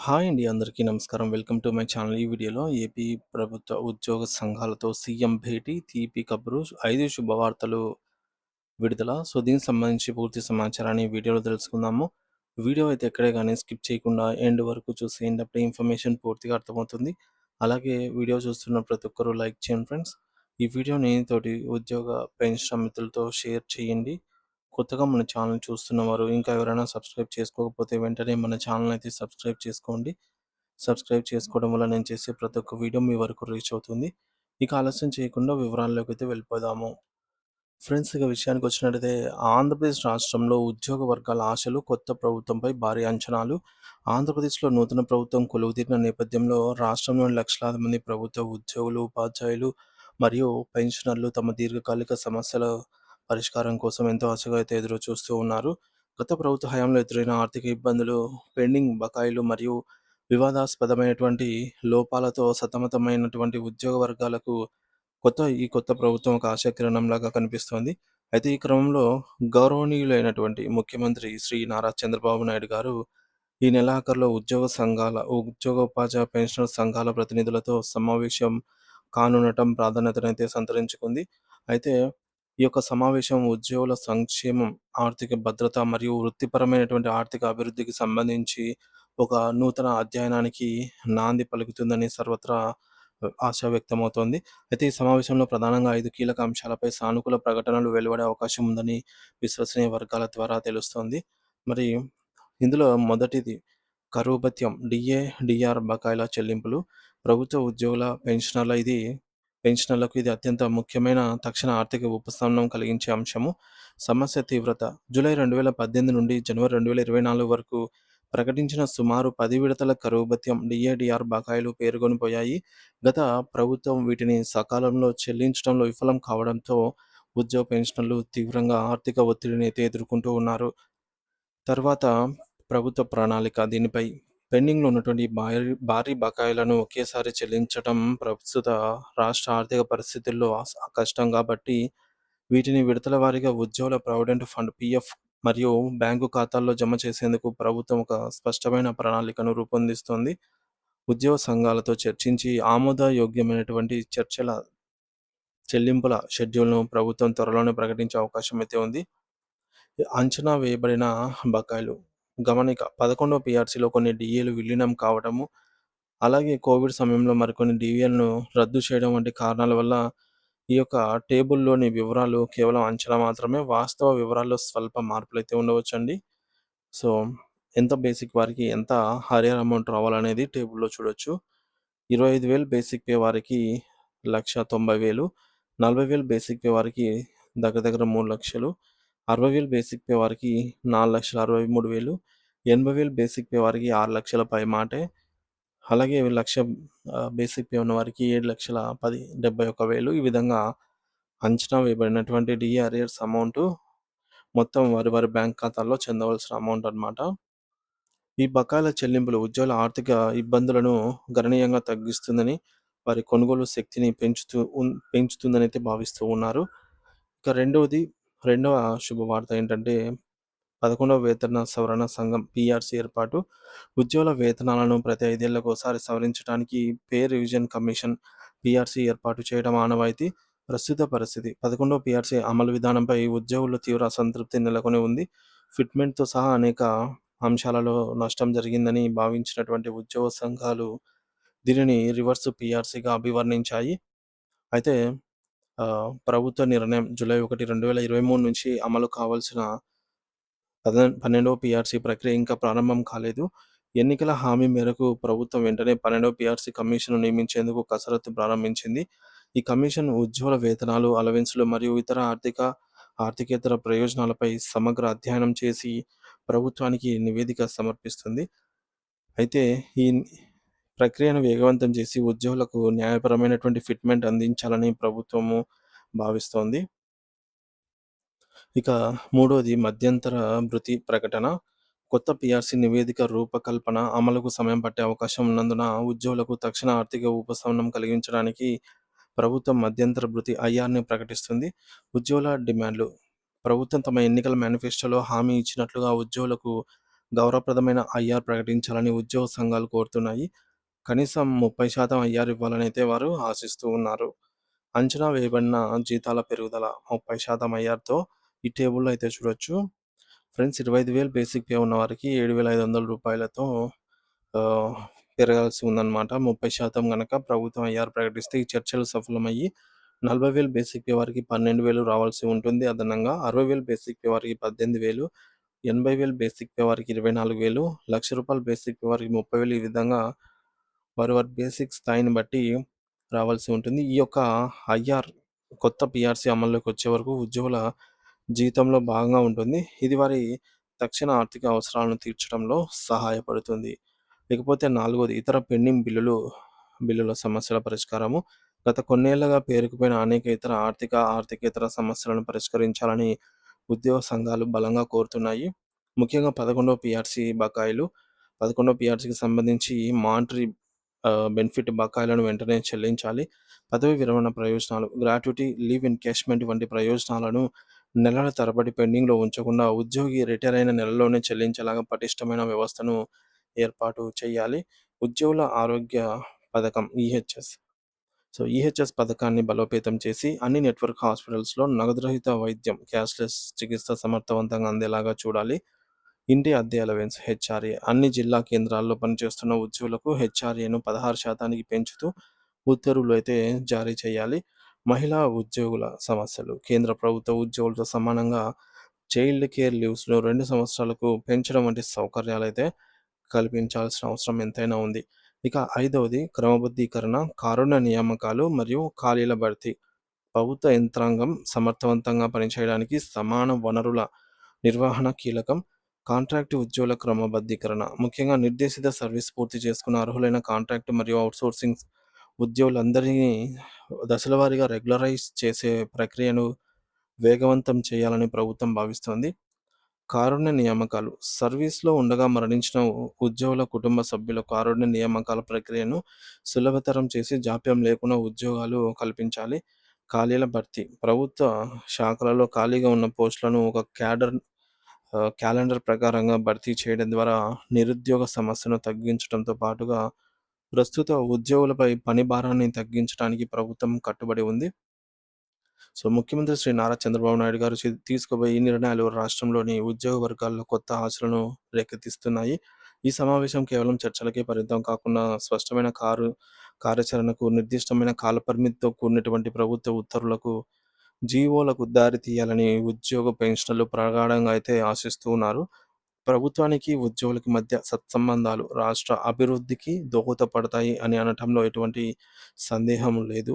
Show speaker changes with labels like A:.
A: Hi అండి. అందరికీ నమస్కారం. Welcome to my channel. ఈ వీడియోలో ఏపీ ప్రభుత్వ ఉద్యోగ సంఘాలతో సీఎం భేటీ, తీపి కబురు, 5 శుభవార్తలు విడుదల. దీనికి సంబంధించి పూర్తి సమాచారాన్ని ఈ వీడియోలో తెలుసుకుందాము. వీడియో అయితే ఎక్కడే గానీ స్కిప్ చేయకుండా ఎండ్ వరకు చూసేయండి. అప్పుడే ఇన్ఫర్మేషన్ పూర్తిగా అర్థమవుతుంది. అలాగే వీడియో చూస్తున్న ప్రతి ఒక్కరు లైక్ చేయండి ఫ్రెండ్స్. ఈ వీడియోని తోటి ఉద్యోగ పెన్షన్ మిత్రులతో షేర్ చేయండి. కొత్తగా మన ఛానల్ చూస్తున్నవారు ఇంకా ఎవరైనా సబ్స్క్రైబ్ చేసుకోకపోతే వెంటనే మన ఛానల్ అయితే సబ్స్క్రైబ్ చేసుకోండి. సబ్స్క్రైబ్ చేసుకోవడం వల్ల నేను చేసే ప్రతి ఒక్క వీడియో మీ వరకు రీచ్ అవుతుంది. ఇక ఆలస్యం చేయకుండా వివరాల్లోకైతే వెళ్ళిపోదాము. ఫ్రెండ్స్, ఇక విషయానికి వచ్చినట్టయితే ఆంధ్రప్రదేశ్ రాష్ట్రంలో ఉద్యోగ వర్గాల ఆశలు, కొత్త ప్రభుత్వంపై భారీ అంచనాలు. ఆంధ్రప్రదేశ్లో నూతన ప్రభుత్వం కొలువుతీరిన నేపథ్యంలో రాష్ట్రంలోని లక్షలాది మంది ప్రభుత్వ ఉద్యోగులు, ఉపాధ్యాయులు మరియు పెన్షనర్లు తమ దీర్ఘకాలిక సమస్యల పరిష్కారం కోసం ఎంతో ఆశగా అయితే ఎదురు చూస్తూ ఉన్నారు. గత ప్రభుత్వ హయాంలో ఎదురైన ఆర్థిక ఇబ్బందులు, పెండింగ్ బకాయిలు మరియు వివాదాస్పదమైనటువంటి లోపాలతో సతమతమైనటువంటి ఉద్యోగ వర్గాలకు కొత్త ప్రభుత్వం ఒక ఆశాకిరణంలాగా కనిపిస్తోంది. అయితే ఈ క్రమంలో గౌరవనీయులైనటువంటి ముఖ్యమంత్రి శ్రీ నారా చంద్రబాబు నాయుడు గారు ఈ నెలాఖరులో ఉద్యోగోపాధ్యాయ పెన్షనర్ సంఘాల ప్రతినిధులతో సమావేశం కానుండటం ప్రాధాన్యతనైతే సంతరించుకుంది. అయితే ఈ యొక్క సమావేశం ఉద్యోగుల సంక్షేమం, ఆర్థిక భద్రత మరియు వృత్తిపరమైనటువంటి ఆర్థిక అభివృద్ధికి సంబంధించి ఒక నూతన అధ్యయనానికి నాంది పలుకుతుందని సర్వత్రా ఆశ వ్యక్తమవుతోంది. అయితే ఈ సమావేశంలో ప్రధానంగా 5 కీలక అంశాలపై సానుకూల ప్రకటనలు వెలువడే అవకాశం ఉందని విశ్వసనీయ వర్గాల ద్వారా తెలుస్తోంది. మరి ఇందులో మొదటిది కరువు భత్యం, డీఏ, డీఆర్ బకాయిల చెల్లింపులు. ప్రభుత్వ ఉద్యోగుల పెన్షనర్లకు ఇది అత్యంత ముఖ్యమైన తక్షణ ఆర్థిక ఉపశమనం కలిగించే అంశము. సమస్య తీవ్రత జూలై 2018 నుండి జనవరి 2024 వరకు ప్రకటించిన సుమారు 10 విడతల కరువు భత్యం, డీఏ, డీఆర్ బకాయిలు పేరుకొనిపోయాయి. గత ప్రభుత్వం వీటిని సకాలంలో చెల్లించడంలో విఫలం కావడంతో ఉద్యోగ పెన్షనర్లు తీవ్రంగా ఆర్థిక ఒత్తిడిని అయితే ఎదుర్కొంటూ ఉన్నారు. తర్వాత ప్రభుత్వ ప్రణాళిక దీనిపై పెండింగ్‌లో ఉన్నటువంటి భారీ బకాయిలను ఒకేసారి చెల్లించటం ప్రస్తుత రాష్ట్ర ఆర్థిక పరిస్థితుల్లో కష్టం కాబట్టి వీటిని విడతల వారీగా ఉద్యోగుల ప్రావిడెంట్ ఫండ్ పీఎఫ్ మరియు బ్యాంకు ఖాతాల్లో జమ చేసేందుకు ప్రభుత్వం ఒక స్పష్టమైన ప్రణాళికను రూపొందిస్తోంది. ఉద్యోగ సంఘాలతో చర్చించి ఆమోదయోగ్యమైనటువంటి చెల్లింపుల షెడ్యూల్‌ను ప్రభుత్వం త్వరలోనే ప్రకటించే అవకాశం అయితే ఉంది. అంచనా వేయబడిన బకాయిలు గమనిక 11వ పీఆర్సీలో కొన్ని డీఏలు విలీనం కావడము, అలాగే కోవిడ్ సమయంలో మరికొన్ని డీఏలను రద్దు చేయడం వంటి కారణాల వల్ల ఈ యొక్క టేబుల్‌లోని వివరాలు కేవలం అంచనా మాత్రమే. వాస్తవ వివరాల్లో స్వల్ప మార్పులైతే ఉండవచ్చండి. సో, ఎంత బేసిక్ వారికి ఎంత హైయర్ అమౌంట్ రావాలనేది టేబుల్‌లో చూడొచ్చు. 25,000 బేసిక్ పే వారికి 1,90,000, 40,000 బేసిక్ పే వారికి దగ్గర దగ్గర 3,00,000, 60,000 బేసిక్ పే వారికి 4,63,000, 80,000 బేసిక్ పే వారికి 6,00,000 పైమాటే. అలాగే 1,00,000 బేసిక్ పే ఉన్నవారికి 7,10,71,000 ఈ విధంగా అంచనా వేయబడినటువంటి డీఏ అరియర్స్ అమౌంటు మొత్తం వారి వారి బ్యాంక్ ఖాతాల్లో చెందవలసిన అమౌంట్ అన్నమాట. ఈ బకాయిల చెల్లింపులు ఉద్యోగుల ఆర్థిక ఇబ్బందులను గణనీయంగా తగ్గిస్తుందని, వారి కొనుగోలు శక్తిని పెంచుతుందనైతే భావిస్తూ ఉన్నారు. ఇక రెండవ శుభవార్త ఏంటంటే 11వ వేతన సవరణ సంఘం పీఆర్సీ ఏర్పాటు. ఉద్యోగుల వేతనాలను ప్రతి 5 ఏళ్లకోసారి సవరించడానికి పే రివిజన్ కమిషన్ పీఆర్సీ ఏర్పాటు చేయడం ఆనవాయితీ. ప్రస్తుత పరిస్థితి 11వ పీఆర్సీ అమలు విధానంపై ఉద్యోగుల్లో తీవ్ర అసంతృప్తి నెలకొని ఉంది. ఫిట్మెంట్‌తో సహా అనేక అంశాలలో నష్టం జరిగిందని భావించినటువంటి ఉద్యోగ సంఘాలు దీనిని రివర్స్ పీఆర్సీగా అభివర్ణించాయి. అయితే ప్రభుత్వ నిర్ణయం జూలై 1, 2023 నుంచి అమలు కావాల్సిన 12వ పీఆర్సీ ప్రక్రియ ఇంకా ప్రారంభం కాలేదు. ఎన్నికల హామీ మేరకు ప్రభుత్వం వెంటనే 12వ పీఆర్సీ కమిషన్‌ను నియమించేందుకు కసరత్తు ప్రారంభించింది. ఈ కమిషన్ ఉద్యోగుల వేతనాలు, అలవెన్స్‌లు మరియు ఇతర ఆర్థికేతర ప్రయోజనాలపై సమగ్ర అధ్యయనం చేసి ప్రభుత్వానికి నివేదిక సమర్పిస్తుంది. అయితే ఈ ప్రక్రియను వేగవంతం చేసి ఉద్యోగులకు న్యాయపరమైనటువంటి ఫిట్‌మెంట్ అందించాలని ప్రభుత్వము భావిస్తోంది. ఇక మూడోది మధ్యంతర భృతి ప్రకటన. కొత్త పీఆర్సీ నివేదిక రూపకల్పన, అమలుకు సమయం పట్టే అవకాశం ఉన్నందున ఉద్యోగులకు తక్షణ ఆర్థిక ఉపశమనం కలిగించడానికి ప్రభుత్వం మధ్యంతర భృతి ఐఆర్‌ని ప్రకటిస్తుంది. ఉద్యోగుల డిమాండ్లు ప్రభుత్వం తమ ఎన్నికల మేనిఫెస్టోలో హామీ ఇచ్చినట్లుగా ఉద్యోగులకు గౌరవప్రదమైన ఐఆర్ ప్రకటించాలని ఉద్యోగ సంఘాలు కోరుతున్నాయి. కనీసం 30% ఐఆర్ ఇవ్వాలనైతే వారు ఆశిస్తూ ఉన్నారు. అంచనా వేయబడిన జీతాల పెరుగుదల 30% ఐఆర్‌తో ఈ టేబుల్‌లో అయితే చూడొచ్చు. ఫ్రెండ్స్ 25,000 బేసిక్ పే ఉన్నవారికి రూ. 7,500తో ఆహ్, పెరగాల్సి ఉందన్నమాట. 30% గనక ప్రభుత్వం ఐఆర్ ప్రకటిస్తే ఈ చర్చలు సఫలమయ్యి 40,000 బేసిక్ పే వారికి 12,000 రావాల్సి ఉంటుంది అదనంగా. 60,000 బేసిక్ పే వారికి 18,000, 80,000 బేసిక్ పే వారికి 24,000, రూ. 1,00,000 బేసిక్ పే వారికి 30,000 ఈ విధంగా వారి బేసిక్ స్థాయిని బట్టి రావాల్సి ఉంటుంది. ఈ యొక్క ఐఆర్ కొత్త పీఆర్సీ అమల్లోకి వచ్చే వరకు ఉద్యోగుల జీతంలో భాగంగా ఉంటుంది. ఇది వారి తక్షణ ఆర్థిక అవసరాలను తీర్చడంలో సహాయపడుతుంది. ఇకపోతే నాలుగోది ఇతర పెండింగ్ బిల్లుల సమస్యల పరిష్కారము. గత కొన్నేళ్లుగా పేరుకుపోయిన అనేక ఇతర ఆర్థికేతర సమస్యలను పరిష్కరించాలని ఉద్యోగ సంఘాలు బలంగా కోరుతున్నాయి. ముఖ్యంగా 11వ పీఆర్సీ బకాయిలు. 11వ పీఆర్సీకి సంబంధించి మానిటరీ బెనిఫిట్ బకాయిలను వెంటనే చెల్లించాలి. పదవీ విరమణ ప్రయోజనాలు, గ్రాట్యుటీ, లీవ్ ఎన్కాష్‌మెంట్ వంటి ప్రయోజనాలను నెలల తరబడి పెండింగ్‌లో ఉంచకుండా ఉద్యోగి రిటైర్ అయిన నెలలోనే చెల్లించేలాగా పటిష్టమైన వ్యవస్థను ఏర్పాటు చేయాలి. ఉద్యోగుల ఆరోగ్య పథకం ఈహెచ్ఎస్. ఈహెచ్ఎస్ పథకాన్ని బలోపేతం చేసి అన్ని నెట్‌వర్క్ హాస్పిటల్స్‌లో నగదురహిత వైద్యం, క్యాష్‌లెస్ చికిత్స సమర్థవంతంగా అందేలాగా చూడాలి. ఇంటి అద్దె అలవెన్స్ హెచ్ఆర్ఏ. అన్ని జిల్లా కేంద్రాల్లో పనిచేస్తున్న ఉద్యోగులకు హెచ్ఆర్ఏను 16% పెంచుతూ ఉత్తర్వులు అయితే జారీ చేయాలి. మహిళా ఉద్యోగుల సమస్యలు. కేంద్ర ప్రభుత్వ ఉద్యోగులతో సమానంగా చైల్డ్ కేర్ లీవ్స్‌ను 2 సంవత్సరాలకు పెంచడం వంటి సౌకర్యాలైతే కల్పించాల్సిన అవసరం ఎంతైనా ఉంది. ఇక ఐదవది క్రమబద్ధీకరణ, కారుణ్య నియామకాలు మరియు ఖాళీల భర్తీ. ప్రభుత్వ యంత్రాంగం సమర్థవంతంగా పనిచేయడానికి సమాన వనరుల నిర్వహణ కీలకం. కాంట్రాక్టు ఉద్యోగుల క్రమబద్ధీకరణ. ముఖ్యంగా నిర్దేశిత సర్వీస్ పూర్తి చేసుకున్న అర్హులైన కాంట్రాక్ట్ మరియు ఔట్‌సోర్సింగ్ ఉద్యోగులందరినీ దశలవారీగా రెగ్యులరైజ్ చేసే ప్రక్రియను వేగవంతం చేయాలని ప్రభుత్వం భావిస్తోంది. కారుణ్య నియామకాలు. సర్వీస్‌లో ఉండగా మరణించిన ఉద్యోగుల కుటుంబ సభ్యుల కారుణ్య నియామకాల ప్రక్రియను సులభతరం చేసి జాప్యం లేకుండా ఉద్యోగాలు కల్పించాలి. ఖాళీల భర్తీ. ప్రభుత్వ శాఖలలో ఖాళీగా ఉన్న పోస్టులను ఒక క్యాలెండర్ ప్రకారంగా భర్తీ చేయడం ద్వారా నిరుద్యోగ సమస్యను తగ్గించడంతో పాటుగా ప్రస్తుత ఉద్యోగులపై పని భారాన్ని తగ్గించడానికి ప్రభుత్వం కట్టుబడి ఉంది. ముఖ్యమంత్రి శ్రీ నారా చంద్రబాబు నాయుడు గారు తీసుకోబోయే ఈ నిర్ణయాలు రాష్ట్రంలోని ఉద్యోగ వర్గాల్లో కొత్త ఆశలను రేకెత్తిస్తున్నాయి. ఈ సమావేశం కేవలం చర్చలకే పరిమితం కాకుండా స్పష్టమైన కార్యాచరణకు, నిర్దిష్టమైన కాలపరిమితితో కూడినటువంటి ప్రభుత్వ ఉత్తర్వులకు, జీవోలకు దారి తీయాలని ఉద్యోగ పెన్షనర్లు ప్రగాఢంగా అయితే ఆశిస్తూ ఉన్నారు. ప్రభుత్వానికి, ఉద్యోగులకి మధ్య సత్సంబంధాలు రాష్ట్ర అభివృద్ధికి దోహదపడతాయి అని అనటంలో ఎటువంటి సందేహం లేదు.